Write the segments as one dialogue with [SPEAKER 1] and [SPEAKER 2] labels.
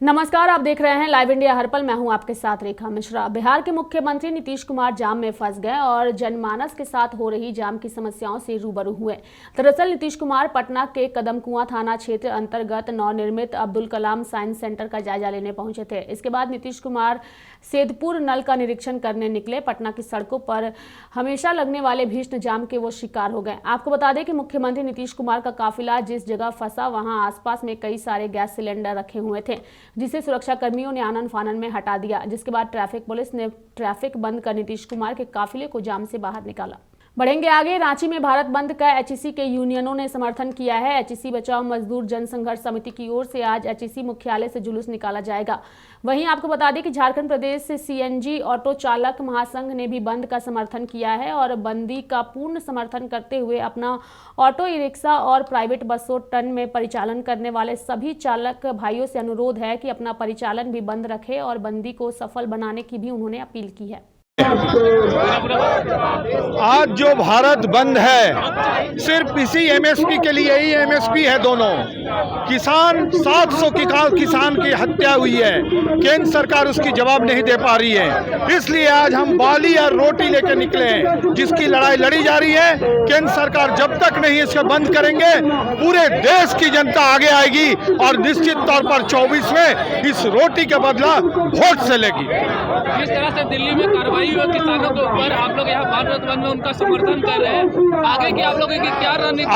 [SPEAKER 1] नमस्कार, आप देख रहे हैं लाइव इंडिया हर पल। मैं हूं आपके साथ रेखा मिश्रा। बिहार के मुख्यमंत्री नीतीश कुमार जाम में फंस गए और जनमानस के साथ हो रही जाम की समस्याओं से रूबरू हुए। दरअसल नीतीश कुमार पटना के कदमकुआं थाना क्षेत्र अंतर्गत नवनिर्मित अब्दुल कलाम साइंस सेंटर का जायजा लेने पहुंचे थे। इसके बाद नीतीश कुमार सेदपुर नल का निरीक्षण करने निकले। पटना की सड़कों पर हमेशा लगने वाले भीषण जाम के वो शिकार हो गए। आपको बता दें कि मुख्यमंत्री नीतीश कुमार का काफिला जिस जगह फंसा वहां आसपास में कई सारे गैस सिलेंडर रखे हुए थे, जिसे सुरक्षा कर्मियों ने आनन फानन में हटा दिया। जिसके बाद ट्रैफिक पुलिस ने ट्रैफिक बंद कर नीतीश कुमार के काफिले को जाम से बाहर निकाला। बढ़ेंगे आगे। रांची में भारत बंद का एचईसी के यूनियनों ने समर्थन किया है। एचईसी बचाओ मजदूर जनसंघर्ष समिति की ओर से आज एचईसी मुख्यालय से जुलूस निकाला जाएगा। वहीं आपको बता दें कि झारखंड प्रदेश से सीएनजी ऑटो चालक महासंघ ने भी बंद का समर्थन किया है और बंदी का पूर्ण समर्थन करते हुए अपना ऑटो ई रिक्शा और प्राइवेट बसों टन में परिचालन करने वाले सभी चालक भाइयों से अनुरोध है कि अपना परिचालन भी बंद रखें और बंदी को सफल बनाने की भी उन्होंने अपील की है।
[SPEAKER 2] आज जो भारत बंद है सिर्फ इसी एमएसपी के लिए ही एमएसपी है। दोनों किसान 700 किसान की हत्या हुई है, केंद्र सरकार उसकी जवाब नहीं दे पा रही है। इसलिए आज हम बाली और रोटी लेकर निकले हैं, जिसकी लड़ाई लड़ी जा रही है। केंद्र सरकार जब तक नहीं इसको बंद करेंगे पूरे देश की जनता आगे आएगी और निश्चित तौर पर 24 में इस रोटी के बदला वोट से लेगी।
[SPEAKER 3] जिस तरह से दिल्ली में कार्रवाई हुई किसानों के ऊपर, आप लोग यहाँ भारत बंद में उनका समर्थन कर रहे हैं, आगे की आप लोगों की क्या रणनीति?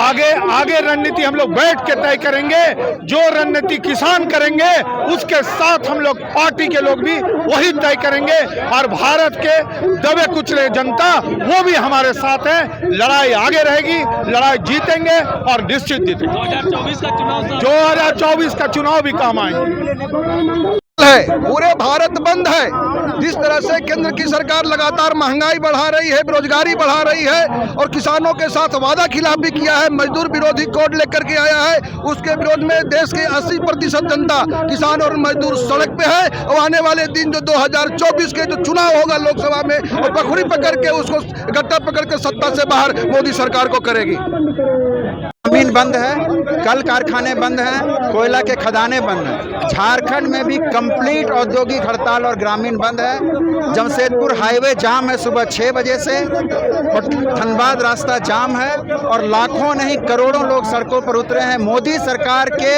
[SPEAKER 2] आगे रणनीति हम लोग बैठ के तय करेंगे। जो रणनीति किसान करेंगे उसके साथ हम लोग पार्टी के लोग भी वही तय करेंगे और भारत के दबे कुचले जनता वो भी हमारे साथ है। लड़ाई आगे रहेगी, लड़ाई जीतेंगे और निश्चित जीतेंगे। 2024 का चुनाव भी काम आएंगे।
[SPEAKER 4] पूरे भारत बंद है। जिस तरह से केंद्र की सरकार लगातार महंगाई बढ़ा रही है, बेरोजगारी बढ़ा रही है और किसानों के साथ वादा खिलाफ भी किया है, मजदूर विरोधी कोड लेकर के आया है, उसके विरोध में देश के 80% जनता किसान और मजदूर सड़क पे है। और आने वाले दिन जो 2024 के जो चुनाव होगा लोकसभा में, और बखुरी पकड़ के उसको गट्टा पकड़ के सत्ता से बाहर मोदी सरकार को करेगी।
[SPEAKER 5] जमीन बंद है, कल कारखाने बंद हैं, कोयला के खदाने बंद हैं। झारखंड में भी कंप्लीट औद्योगिक हड़ताल और ग्रामीण बंद है। जमशेदपुर हाईवे जाम है सुबह 6 बजे से और धनबाद रास्ता जाम है और लाखों नहीं करोड़ों लोग सड़कों पर उतरे हैं। मोदी सरकार के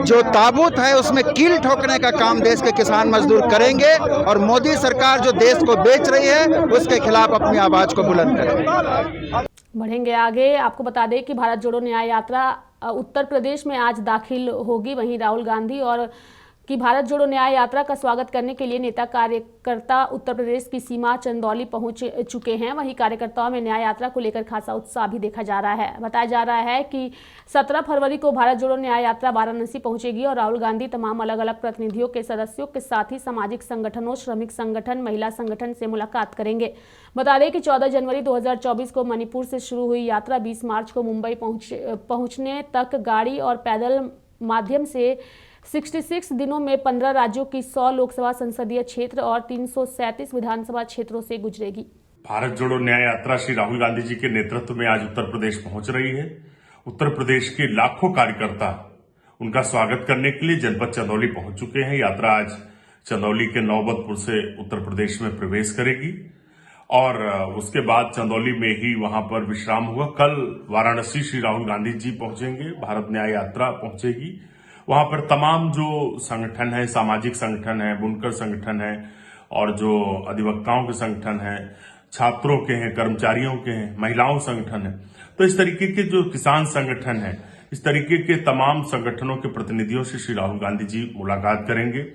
[SPEAKER 5] जो ताबूत है उसमें कील ठोकने का काम देश के किसान मजदूर करेंगे और मोदी सरकार जो देश को बेच रही है उसके खिलाफ अपनी आवाज को बुलंद करेंगे।
[SPEAKER 1] बढ़ेंगे आगे। आपको बता दें कि भारत जोड़ो न्याय यात्रा उत्तर प्रदेश में आज दाखिल होगी। वहीं राहुल गांधी और कि भारत जोड़ो न्याय यात्रा का स्वागत करने के लिए नेता कार्यकर्ता उत्तर प्रदेश की सीमा चंदौली पहुंच चुके हैं। वहीं कार्यकर्ताओं में न्याय यात्रा को लेकर खासा उत्साह भी देखा जा रहा है। बताया जा रहा है कि 17 फरवरी को भारत जोड़ो न्याय यात्रा वाराणसी पहुंचेगी और राहुल गांधी तमाम अलग अलग प्रतिनिधियों के सदस्यों के साथ ही सामाजिक संगठनों, श्रमिक संगठन, महिला संगठन से मुलाकात करेंगे। बता दें कि 14 जनवरी 2024 को मणिपुर से शुरू हुई यात्रा 20 मार्च को मुंबई पहुंचने तक गाड़ी और पैदल माध्यम से 66 दिनों में 15 राज्यों की 100 लोकसभा संसदीय क्षेत्र और 337 विधानसभा क्षेत्रों से गुजरेगी।
[SPEAKER 6] भारत जोड़ो न्याय यात्रा श्री राहुल गांधी जी के नेतृत्व में आज उत्तर प्रदेश पहुंच रही है। उत्तर प्रदेश के लाखों कार्यकर्ता उनका स्वागत करने के लिए जनपद चंदौली पहुंच चुके हैं। यात्रा आज चंदौली के नौबतपुर से उत्तर प्रदेश में प्रवेश करेगी और उसके बाद चंदौली में ही वहां पर विश्राम होगा। कल वाराणसी श्री राहुल गांधी जी पहुंचेंगे, भारत न्याय यात्रा पहुंचेगी। वहां पर तमाम जो संगठन है, सामाजिक संगठन है, बुनकर संगठन है और जो अधिवक्ताओं के संगठन है, छात्रों के हैं, कर्मचारियों के हैं, महिलाओं संगठन है, तो इस तरीके के जो किसान संगठन है, इस तरीके के तमाम संगठनों के प्रतिनिधियों से श्री राहुल गांधी जी मुलाकात करेंगे।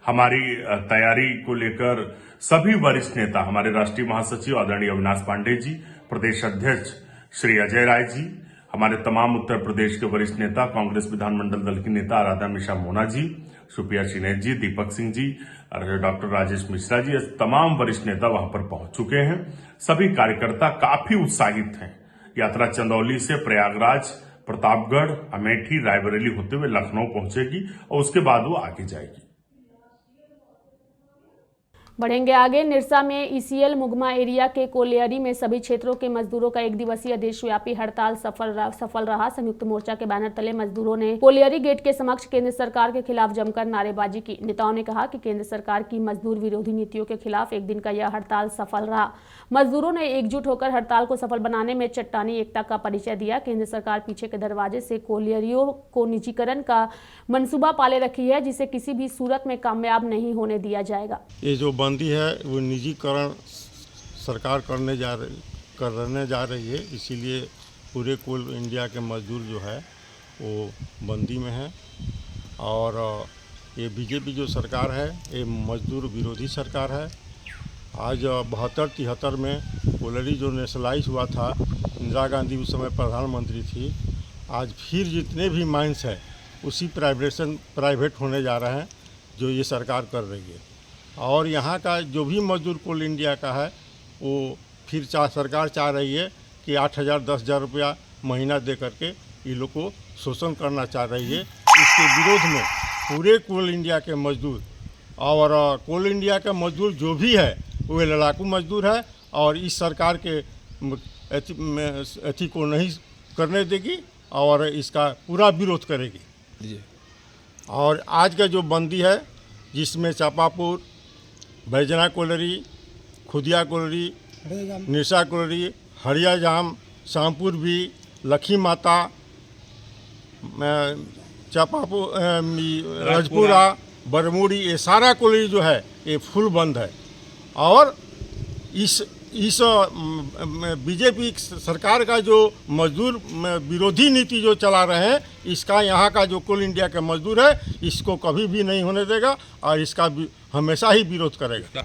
[SPEAKER 6] हमारी तैयारी को लेकर सभी वरिष्ठ नेता, हमारे राष्ट्रीय महासचिव आदरणीय अविनाश पांडे जी, प्रदेश अध्यक्ष श्री अजय राय जी, हमारे तमाम उत्तर प्रदेश के वरिष्ठ नेता, कांग्रेस विधानमंडल दल की नेता आराध्या मिश्रा मोना जी, सुप्रिया चिनेत जी, दीपक सिंह जी और डॉक्टर राजेश मिश्रा जी, तमाम वरिष्ठ नेता वहां पर पहुंच चुके हैं। सभी कार्यकर्ता काफी उत्साहित हैं। यात्रा चंदौली से प्रयागराज, प्रतापगढ़, अमेठी, रायबरेली होते हुए लखनऊ पहुंचेगी और उसके बाद वो आगे जाएगी।
[SPEAKER 1] बढ़ेंगे आगे। निरसा में ईसीएल मुगमा एरिया के कोलियरी में सभी क्षेत्रों के मजदूरों का एक दिवसीय देशव्यापी हड़ताल सफल रहा। संयुक्त मोर्चा के बैनर तले मजदूरों ने कोलियरी गेट के समक्ष केंद्र सरकार के खिलाफ जमकर नारेबाजी की। नेताओं ने कहा कि केंद्र सरकार की मजदूर विरोधी नीतियों के खिलाफ एक दिन का यह हड़ताल सफल रहा। मजदूरों ने एकजुट होकर हड़ताल को सफल बनाने में चट्टानी एकता का परिचय दिया। केंद्र सरकार पीछे के दरवाजे से कोलियरियों को निजीकरण का मंसूबा पाले रखी है, जिसे किसी भी सूरत में कामयाब नहीं होने दिया जाएगा।
[SPEAKER 7] ये जो बंदी है वो निजीकरण सरकार करने जा रही है, इसीलिए पूरे कोल इंडिया के मजदूर जो है वो बंदी में है। और ये बीजेपी जो सरकार है ये मजदूर विरोधी सरकार है। आज 72-73 में कोलरी जो नेशनलाइज हुआ था, इंदिरा गांधी उस समय प्रधानमंत्री थी, आज फिर जितने भी माइंस है उसी प्राइवेट होने जा रहे हैं जो ये सरकार कर रही है। और यहाँ का जो भी मजदूर कोल इंडिया का है वो फिर सरकार चाह रही है कि 8,000-10,000 रुपया महीना दे करके ये लोग को शोषण करना चाह रही है। इसके विरोध में पूरे कोल इंडिया के मजदूर और कोल इंडिया का मजदूर जो भी है वो लड़ाकू मजदूर है और इस सरकार के अथी को नहीं करने देगी और इसका पूरा विरोध करेगी। और आज का जो बंदी है जिसमें चापापुर, बैजना कोलरी, खुदिया कोलरी, निरसा कोलरी, हरिया जाम, शामपुर भी, लखी माता, चापापुर, रजपुरा, बरमूड़ी, ये सारा कोलरी जो है ये फुल बंद है। और इस बीजेपी सरकार का जो मजदूर विरोधी नीति जो चला रहे हैं, इसका यहाँ का जो कोल इंडिया के मजदूर है इसको कभी भी नहीं होने देगा और इसका हमेशा ही विरोध करेगा।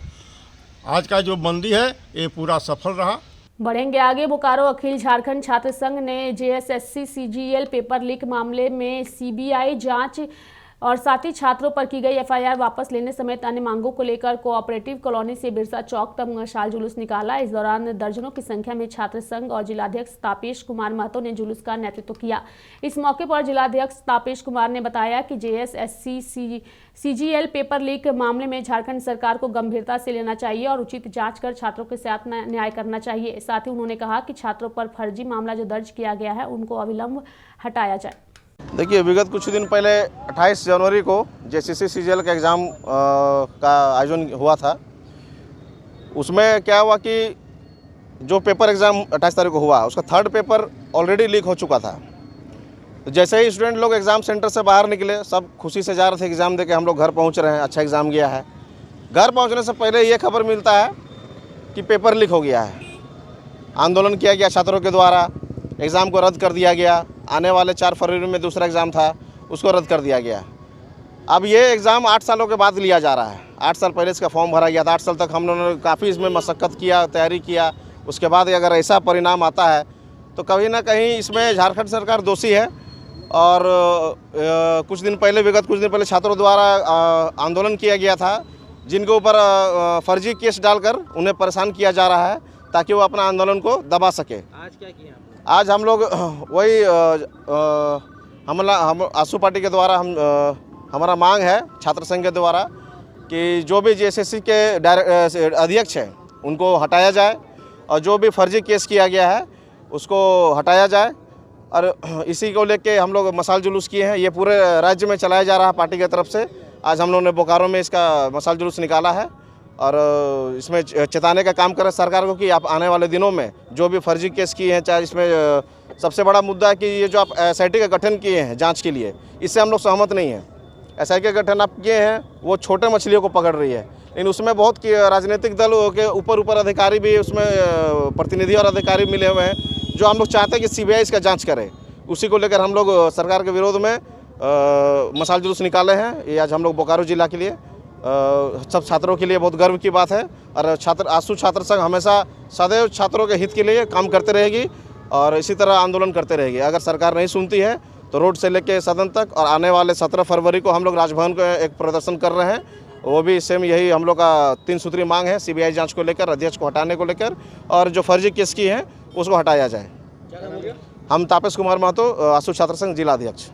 [SPEAKER 7] आज का जो बंदी है ये पूरा सफल रहा।
[SPEAKER 1] बढ़ेंगे आगे। बोकारो अखिल झारखंड छात्र संघ ने JSSC CGL पेपर लीक मामले में CBI जांच और साथ ही छात्रों पर की गई FIR वापस लेने समेत अन्य मांगों को लेकर कोऑपरेटिव कॉलोनी से बिरसा चौक तक मशाल जुलूस निकाला। इस दौरान दर्जनों की संख्या में छात्र संघ और जिलाध्यक्ष तापेश कुमार महतो ने जुलूस का नेतृत्व किया। इस मौके पर जिलाध्यक्ष तापेश कुमार ने बताया कि JSSC CGL पेपर लीक मामले में झारखंड सरकार को गंभीरता से लेना चाहिए और उचित जांच कर छात्रों के साथ न्याय करना चाहिए। साथ ही उन्होंने कहा कि छात्रों पर फर्जी मामला जो दर्ज किया गया है उनको अविलंब हटाया जाए।
[SPEAKER 8] देखिए, विगत कुछ दिन पहले 28 जनवरी को JSSC CGL का एग्ज़ाम का आयोजन हुआ था। उसमें क्या हुआ कि जो पेपर एग्ज़ाम 28 तारीख को हुआ उसका थर्ड पेपर ऑलरेडी लीक हो चुका था। तो जैसे ही स्टूडेंट लोग एग्ज़ाम सेंटर से बाहर निकले, सब खुशी से जा रहे थे एग्ज़ाम दे के हम लोग घर पहुंच रहे हैं, अच्छा एग्ज़ाम गया है। घर पहुंचने से पहले ये खबर मिलता है कि पेपर लीक हो गया है। आंदोलन किया गया छात्रों के द्वारा, एग्ज़ाम को रद्द कर दिया गया। आने वाले 4 फरवरी में दूसरा एग्ज़ाम था, उसको रद्द कर दिया गया। अब ये एग्ज़ाम 8 सालों के बाद लिया जा रहा है। 8 साल पहले इसका फॉर्म भरा गया था। 8 साल तक हम लोगों ने काफ़ी इसमें मशक्क़त किया, तैयारी किया। उसके बाद अगर ऐसा परिणाम आता है तो कहीं ना कहीं इसमें झारखंड सरकार दोषी है। और विगत कुछ दिन पहले छात्रों द्वारा आंदोलन किया गया था, जिनके ऊपर फर्जी केस डालकर उन्हें परेशान किया जा रहा है ताकि वो अपना आंदोलन को दबा सके।
[SPEAKER 9] आज क्या किया?
[SPEAKER 8] आज हम लोग वही हम आसू पार्टी के द्वारा हमारा मांग है छात्र संघ के द्वारा कि जो भी JSSC के अध्यक्ष हैं उनको हटाया जाए और जो भी फर्जी केस किया गया है उसको हटाया जाए। और इसी को लेके हम लोग मशाल जुलूस किए हैं। ये पूरे राज्य में चलाया जा रहा है पार्टी की तरफ से। आज हम लोगों ने बोकारो में इसका मशाल जुलूस निकाला है और इसमें चेताने का काम करें सरकार को कि आप आने वाले दिनों में जो भी फर्जी केस किए हैं, चाहे इसमें सबसे बड़ा मुद्दा है कि ये जो आप SIT का गठन किए हैं जांच के लिए, इससे हम लोग सहमत नहीं हैं। SIT का गठन आप किए हैं वो छोटे मछलियों को पकड़ रही है, लेकिन उसमें बहुत राजनीतिक दल के ऊपर अधिकारी भी उसमें प्रतिनिधि और अधिकारी मिले हुए हैं जो हम लोग चाहते हैं कि CBI इसका जाँच करे। उसी को लेकर हम लोग सरकार के विरोध में मशाल जुलूस निकाले हैं। ये आज हम लोग बोकारो जिला के लिए सब छात्रों के लिए बहुत गर्व की बात है। और आसू छात्र संघ हमेशा सदैव छात्रों के हित के लिए काम करते रहेगी और इसी तरह आंदोलन करते रहेगी। अगर सरकार नहीं सुनती है तो रोड से लेकर सदन तक, और आने वाले 17 फरवरी को हम लोग राजभवन को एक प्रदर्शन कर रहे हैं। वो भी सेम यही हम लोग का 3 सूत्री मांग है, CBI जांच को लेकर, अध्यक्ष को हटाने को लेकर, और जो फर्जी केस की है उसको हटाया जाए। हम तापेश कुमार महतो, आसू छात्र संघ जिला अध्यक्ष।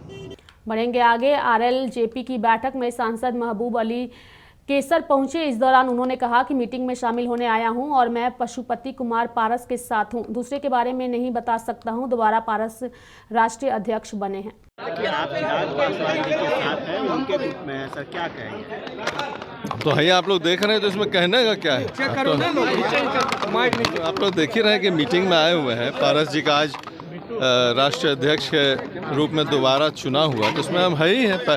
[SPEAKER 1] बढ़ेंगे आगे। RLJP की बैठक में सांसद महबूब अली केसर पहुंचे। इस दौरान उन्होंने कहा कि मीटिंग में शामिल होने आया हूं और मैं पशुपति कुमार पारस के साथ हूं, दूसरे के बारे में नहीं बता सकता हूं। दोबारा पारस राष्ट्रीय अध्यक्ष बने हैं।
[SPEAKER 9] तो भैया आप लोग देख रहे हैं तो इसमें कहने का क्या है? आप लोग देख ही रहे हैं कि मीटिंग में आए हुए हैं। पारस जी का आज राष्ट्रीय अध्यक्ष के रूप में दोबारा चुना हुआ, जिसमें हम है ही हैं।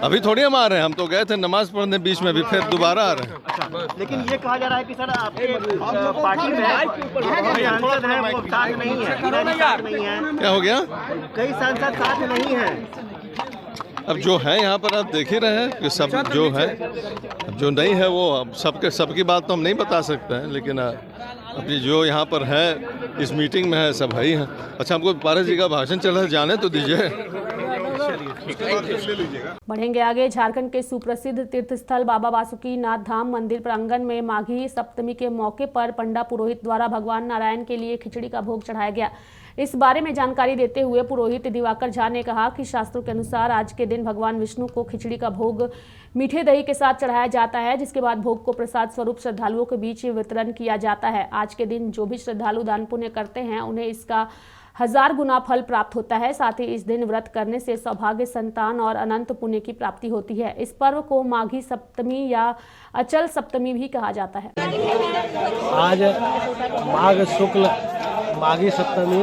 [SPEAKER 9] अभी थोड़ी हम आ रहे हैं, हम तो गए थे नमाज पढ़ने बीच में, अभी फिर दोबारा आ रहे हैं।
[SPEAKER 10] अच्छा, लेकिन ये कहा जा रहा है कि सर आपके पार्टी में सांसद हैं वो साथ नहीं है,
[SPEAKER 9] क्या हो गया?
[SPEAKER 10] कई सांसद साथ नहीं है।
[SPEAKER 9] अब जो है यहाँ पर आप देख ही रहे हैं कि सब जो है, अब जो नहीं है वो सबकी बात तो हम नहीं बता सकते हैं, लेकिन अभी जो यहाँ पर है इस मीटिंग में है सब है ही हैं। अच्छा, हमको पारस जी का भाषण चल रहा है, जाने तो दीजिए।
[SPEAKER 1] बढ़ेंगे आगे। झारखंड के सुप्रसिद्ध तीर्थस्थल बाबा बासुकीनाथ धाम मंदिर प्रांगण में माघी सप्तमी के मौके पर पंडा पुरोहित द्वारा भगवान नारायण के लिए खिचड़ी का भोग चढ़ाया गया। इस बारे में जानकारी देते हुए पुरोहित दिवाकर झा ने कहा कि शास्त्रों के अनुसार आज के दिन भगवान विष्णु को खिचड़ी का भोग मीठे दही के साथ चढ़ाया जाता है, जिसके बाद भोग को प्रसाद स्वरूप श्रद्धालुओं के बीच वितरण किया जाता है। आज के दिन जो भी श्रद्धालु दान पुण्य करते हैं उन्हें इसका 1000 गुना फल प्राप्त होता है। साथ ही इस दिन व्रत करने से सौभाग्य, संतान और अनंत पुण्य की प्राप्ति होती है। इस पर्व को माघी सप्तमी या अचल सप्तमी भी कहा जाता है।
[SPEAKER 10] आज माघ शुक्ल माघी सप्तमी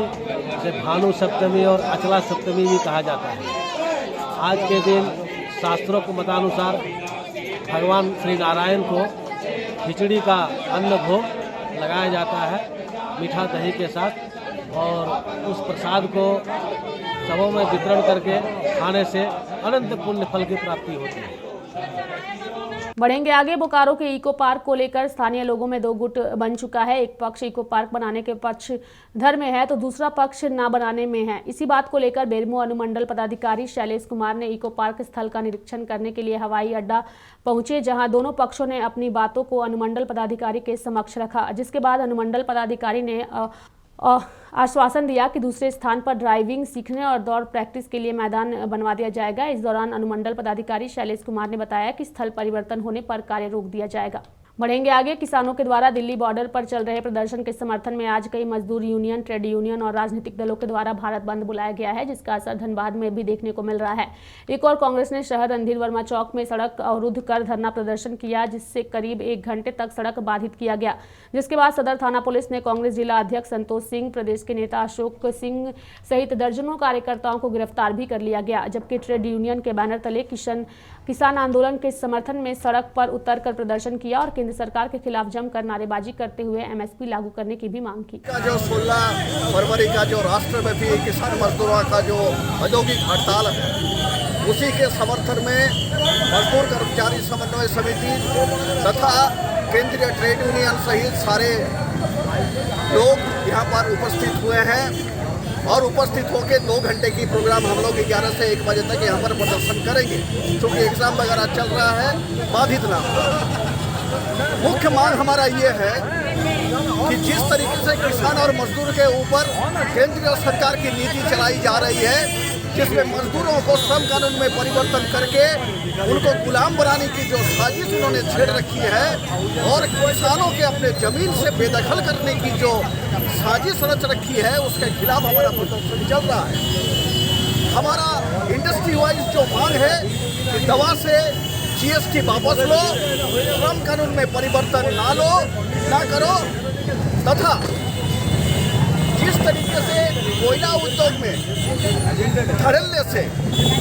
[SPEAKER 10] से भानु सप्तमी और अचला सप्तमी भी कहा जाता है। आज के दिन शास्त्रों के मतानुसार भगवान श्री नारायण को खिचड़ी का अन्न भोग लगाया जाता है मीठा दही के साथ, और उस प्रसाद को सबों में वितरण करके खाने से अनंत पुण्य फल की प्राप्ति होती है।
[SPEAKER 1] बढ़ेंगे आगे। बोकारो के इको पार्क को लेकर स्थानीय लोगों में दो गुट बन चुका है। एक पक्ष इको पार्क बनाने के पक्षधर में है तो दूसरा पक्ष ना बनाने में है। इसी बात को लेकर बेरमो अनुमंडल पदाधिकारी शैलेश कुमार ने इको पार्क स्थल का निरीक्षण करने के लिए हवाई अड्डा पहुंचे, जहां दोनों पक्षों ने अपनी बातों को अनुमंडल पदाधिकारी के समक्ष रखा, जिसके बाद अनुमंडल पदाधिकारी ने आश्वासन दिया कि दूसरे स्थान पर ड्राइविंग सीखने और दौड़ प्रैक्टिस के लिए मैदान बनवा दिया जाएगा। इस दौरान अनुमंडल पदाधिकारी शैलेश कुमार ने बताया कि स्थल परिवर्तन होने पर कार्य रोक दिया जाएगा। बढ़ेंगे आगे। किसानों के द्वारा दिल्ली बॉर्डर पर चल रहे प्रदर्शन के समर्थन में आज कई मजदूर यूनियन, ट्रेड यूनियन और राजनीतिक दलों के द्वारा भारत बंद बुलाया गया है, जिसका असर धनबाद में भी देखने को मिल रहा है। एक और कांग्रेस ने शहर रणधीर वर्मा चौक में सड़क अवरुद्ध कर धरना प्रदर्शन किया, जिससे करीब 1 घंटे तक सड़क बाधित किया गया, जिसके बाद सदर थाना पुलिस ने कांग्रेस जिला अध्यक्ष संतोष सिंह, प्रदेश के नेता अशोक सिंह सहित दर्जनों कार्यकर्ताओं को गिरफ्तार भी कर लिया गया। जबकि ट्रेड यूनियन के बैनर तले किसान आंदोलन के समर्थन में सड़क पर उतरकर प्रदर्शन किया और केंद्र सरकार के खिलाफ जमकर नारेबाजी करते हुए एमएसपी लागू करने की भी मांग की।
[SPEAKER 4] जो 16 फरवरी का जो राष्ट्रव्यापी किसान मजदूरों का जो औद्योगिक हड़ताल है, उसी के समर्थन में मजदूर कर्मचारी समन्वय समिति तथा केंद्रीय ट्रेड यूनियन सहित सारे लोग यहाँ पर उपस्थित हुए हैं और उपस्थित होकर 2 घंटे की प्रोग्राम हम लोग 11 से 1 बजे तक यहाँ पर प्रदर्शन करेंगे, क्योंकि एग्जाम वगैरह चल रहा है, बाधित ना हो। मुख्य मांग हमारा ये है कि जिस तरीके से किसान और मजदूर के ऊपर केंद्रीय सरकार की नीति चलाई जा रही है, जिसमें मजदूरों को श्रम कानून में परिवर्तन करके उनको गुलाम बनाने की जो साजिश उन्होंने छेड़ रखी है और किसानों के अपने जमीन से बेदखल करने की जो साजिश रच रखी है, उसके खिलाफ हमारा प्रदर्शन चल रहा है। हमारा इंडस्ट्री वाइज जो मांग है कि दवा से जीएसटी वापस लो, श्रम कानून में परिवर्तन ना करो तथा जिस तरीके से कोयला उद्योग में धड़ल्ले से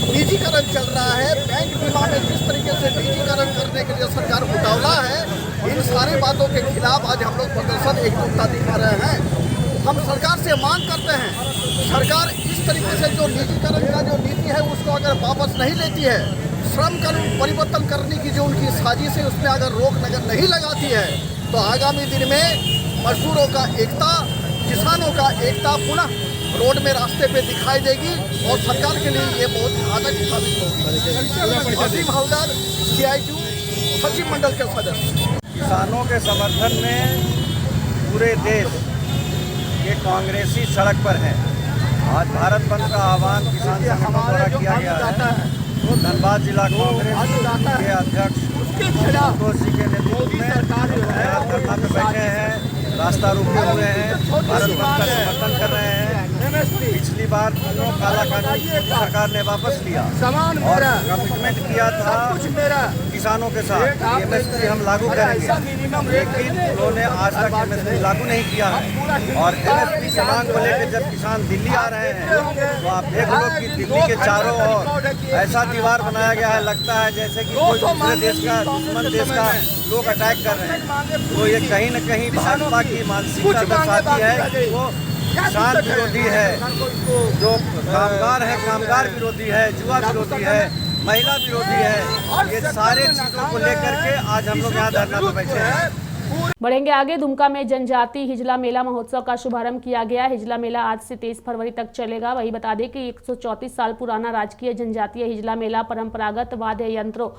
[SPEAKER 4] निजीकरण चल रहा है, बैंक बीमा में जिस तरीके से निजीकरण करने के लिए सरकार उतावला है, इन सारी बातों के खिलाफ आज हम लोग प्रदर्शन एकजुटता दिखा रहे हैं। हम सरकार से मांग करते हैं, सरकार इस तरीके से जो निजीकरण का जो नीति है उसको अगर वापस नहीं लेती है, श्रम कानून परिवर्तन करने की जो उनकी साजिश है उसमें अगर रोक नहीं लगाती है, तो आगामी दिन में मजदूरों का एकता, किसानों का एकता पुनः रोड में रास्ते पे दिखाई देगी और सरकार के लिए ये बहुत घातक साबित होगी। असीम हवलदार, CITU सचिव मंडल के सदस्य।
[SPEAKER 10] किसानों के समर्थन में पूरे देश के कांग्रेसी सड़क पर है। आज भारत बंद का आह्वान किसान संगठनों द्वारा किया गया है। धनबाद जिला कांग्रेस के अध्यक्ष
[SPEAKER 5] जी के नेतृत्व में धरना पे बैठे हैं, रास्ता रोके हुए हैं, भारत बंद का समर्थन कर रहे हैं। पिछली बार काला कानून सरकार ने वापस लिया और कमिटमेंट किया था किसानों के साथ MSP हम लागू करेंगे, लेकिन उन्होंने आज तक MSP लागू नहीं किया है। और MSP की मांग को लेकर जब किसान दिल्ली आ रहे हैं तो आप देख लो कि दिल्ली के चारों ओर ऐसा दीवार बनाया गया है, लगता है जैसे कि कोई दूसरे देश का, दुश्मन देश का लोग अटैक कर रहे हैं। तो ये कहीं न कहीं भाजपा की मानसिकता दर्शाती है कि वो किसान विरोधी है, जो कामगार है कामगार विरोधी है, युवा विरोधी है, महिला विरोधी है। ये सारे चीजों को लेकर के आज हम लोग यहाँ धरना पे बैठे हैं।
[SPEAKER 1] बढ़ेंगे आगे। दुमका में जनजाति हिजला मेला महोत्सव का शुभारंभ किया गया। हिजला मेला आज से 23 फरवरी तक चलेगा। वही बता दें कि 134 साल पुराना राजकीय जनजातीय हिजला मेला परंपरागत वाद्य यंत्रों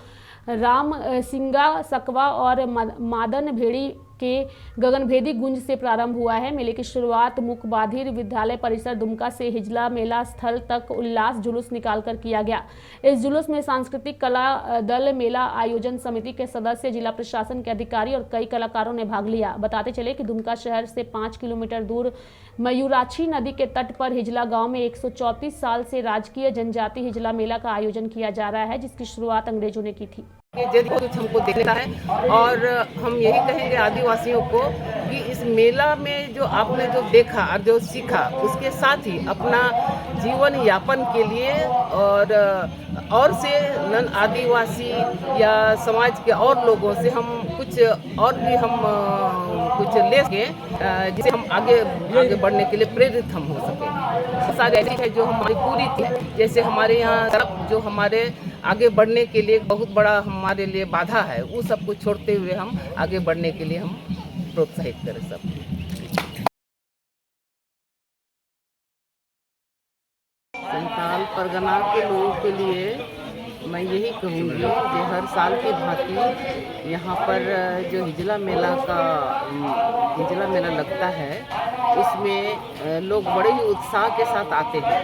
[SPEAKER 1] राम सिंगा सकवा और मादन भेड़ी के गगनभेदी गुंज से प्रारंभ हुआ है। मेले की शुरुआत मुख बाधिर विद्यालय परिसर दुमका से हिजला मेला स्थल तक उल्लास जुलूस निकालकर किया गया। इस जुलूस में सांस्कृतिक कला दल, मेला आयोजन समिति के सदस्य, जिला प्रशासन के अधिकारी और कई कलाकारों ने भाग लिया। बताते चले कि दुमका शहर से 5 किलोमीटर दूर मयूराक्षी नदी के तट पर हिजला गांव में 134 साल से राजकीय जनजाति हिजला मेला का आयोजन किया जा रहा है, जिसकी शुरुआत अंग्रेजों ने की थी।
[SPEAKER 11] यदि कुछ हमको देखना है और हम यही कहेंगे आदिवासियों को कि इस मेला में जो आपने जो देखा और जो सीखा, उसके साथ ही अपना जीवन यापन के लिए और से नन आदिवासी या समाज के और लोगों से हम कुछ और भी हम कुछ ले सके, जिससे हम आगे बढ़ने के लिए प्रेरित हम हो सके। सारी ऐसी है जो हमारी पूरी थी, जैसे हमारे यहाँ जो हमारे आगे बढ़ने के लिए बहुत बड़ा हमारे लिए बाधा है, वो सब कुछ छोड़ते हुए हम आगे बढ़ने के लिए हम प्रोत्साहित करें सब। संताल परगना के लोगों के लिए मैं यही कहूँगी कि हर साल की भांति यहाँ पर जो हिजला मेला लगता है, इसमें लोग बड़े ही उत्साह के साथ आते हैं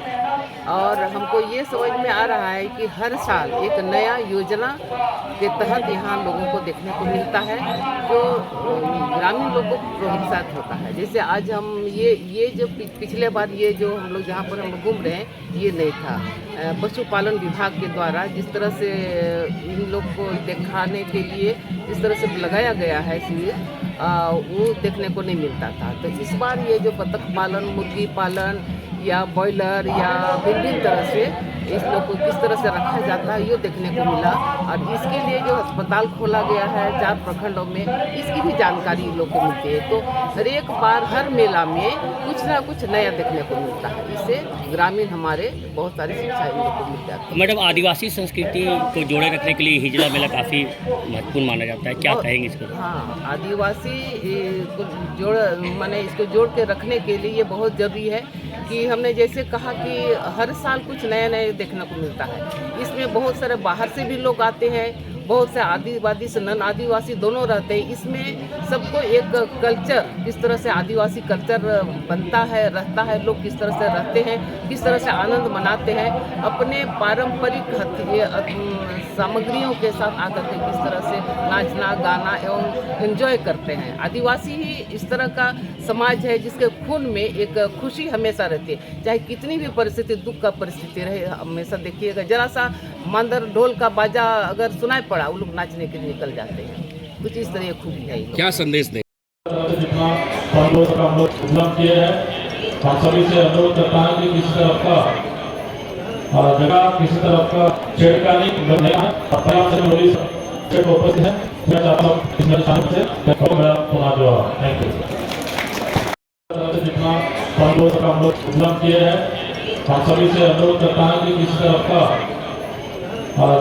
[SPEAKER 11] और हमको ये समझ में आ रहा है कि हर साल एक नया योजना के तहत यहाँ लोगों को देखने को मिलता है, जो ग्रामीण लोगों को प्रोत्साहित होता है। जैसे आज हम ये जो पिछले बार ये जो हम लोग जहाँ पर हम घूम रहे हैं, ये नहीं था। पशुपालन विभाग के द्वारा जिस तरह से इन लोग को दिखाने के लिए जिस तरह से लगाया गया है शिविर, वो देखने को नहीं मिलता था। तो इस बार ये जो बतख पालन, मुर्गी पालन या बॉयलर या विभिन्न तरह से इस लोग को किस तरह से रखा जाता है, ये देखने को मिला। और इसके लिए जो अस्पताल खोला गया है 4 प्रखंडों में, इसकी भी जानकारी लोग को मिलती है। तो हर एक बार हर मेला में कुछ ना कुछ नया देखने को मिलता है। इससे ग्रामीण हमारे बहुत सारी शिक्षा इन लोग को मिल जाती है।
[SPEAKER 12] मैडम, आदिवासी संस्कृति को जोड़े रखने के लिए हिजला मेला काफ़ी महत्वपूर्ण माना जाता है, क्या कहेंगे इसको?
[SPEAKER 11] हाँ, आदिवासी को इसको जोड़ के रखने के लिए ये बहुत ज़रूरी है कि हमने जैसे कहा कि हर साल कुछ नया नया देखने को मिलता है। इसमें बहुत सारे बाहर से भी लोग आते हैं, बहुत से आदिवासी से नन आदिवासी दोनों रहते हैं। इसमें सबको एक कल्चर, किस तरह से आदिवासी कल्चर बनता है, रहता है, लोग किस तरह से रहते हैं, किस तरह से आनंद मनाते हैं, अपने पारंपरिक सामग्रियों के साथ आकर के किस तरह से नाचना गाना एवं एंजॉय करते हैं। आदिवासी ही इस तरह का समाज है जिसके खून में एक खुशी हमेशा रहती है, चाहे कितनी भी परिस्थिति, दुख का परिस्थिति रहे। हमेशा देखिएगा, जरा सा मांदर ढोल का बाजा अगर सुनाई पड़ा, वो लोग नाचने के लिए निकल जाते हैं। कुछ इस तरह खूबी है।
[SPEAKER 12] क्या संदेश दें?
[SPEAKER 13] जितना हम लोग किए हैं, हम सभी से अनुरोध करता है कि किसी तरफ का जगह, किसी तरफ का छेड़खानी नहीं है। अपना से मोदी से उपस्थित है, मैं चाहता हूँ इसमें शामिल से मेरा पुनः जो थैंक यू। जितना हम लोग किए हैं, हम सभी से अनुरोध करता है कि किसी तरफ का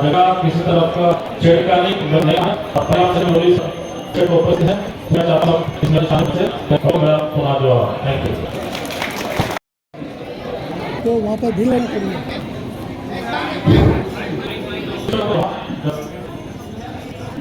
[SPEAKER 13] जगह, किसी तरफ का छेड़खानी नहीं है। अपना से मोदी से उपस्थित है, मैं चाहता हूँ इसमें शामिल से मेरा पुनः जो थैंक यू।
[SPEAKER 14] तो वहाँ पर भीड़ नहीं करिए।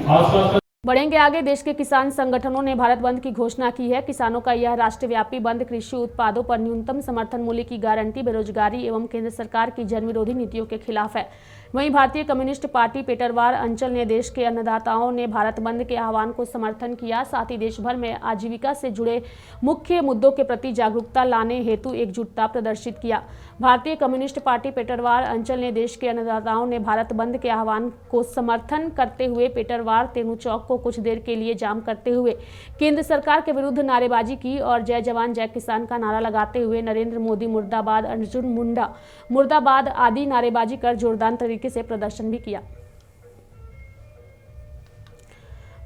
[SPEAKER 13] आसपास
[SPEAKER 1] बढ़ेंगे आगे। देश के किसान संगठनों ने भारत बंद की घोषणा की है। किसानों का यह राष्ट्रव्यापी बंद कृषि उत्पादों पर न्यूनतम समर्थन मूल्य की गारंटी, बेरोजगारी एवं केंद्र सरकार की जन विरोधी नीतियों के खिलाफ है। वहीं भारतीय कम्युनिस्ट पार्टी पेटरवार अंचल ने देश के अन्नदाताओं ने भारत बंद के आह्वान को समर्थन किया। साथ ही देश भर में आजीविका से जुड़े मुख्य मुद्दों के प्रति जागरूकता लाने हेतु एकजुटता प्रदर्शित किया। भारतीय कम्युनिस्ट पार्टी पेटरवार अंचल ने देश के अन्नदाताओं ने भारत बंद के आह्वान को समर्थन करते हुए पेटरवार तेनू चौक को कुछ देर के लिए जाम करते हुए केंद्र सरकार के विरुद्ध नारेबाजी की और जय जवान जय किसान का नारा लगाते हुए नरेंद्र मोदी मुर्दाबाद, अर्जुन मुंडा मुर्दाबाद आदि नारेबाजी कर जोरदार तरीके से प्रदर्शन भी किया।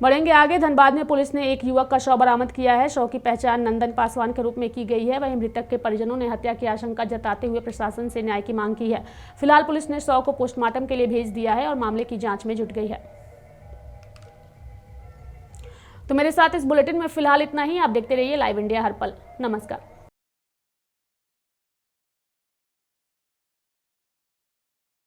[SPEAKER 1] बढ़ेंगे आगे। धनबाद में पुलिस ने एक युवक का शव बरामद किया है। शव की पहचान नंदन पासवान के रूप में की गई है। वहीं मृतक के परिजनों ने हत्या की आशंका जताते हुए प्रशासन से न्याय की मांग की है। फिलहाल पुलिस ने शव को पोस्टमार्टम के लिए भेज दिया है और मामले की जांच में जुट गई है। तो मेरे साथ इस बुलेटिन में फिलहाल इतना ही। आप देखते रहिए लाइव इंडिया हर पल। नमस्कार।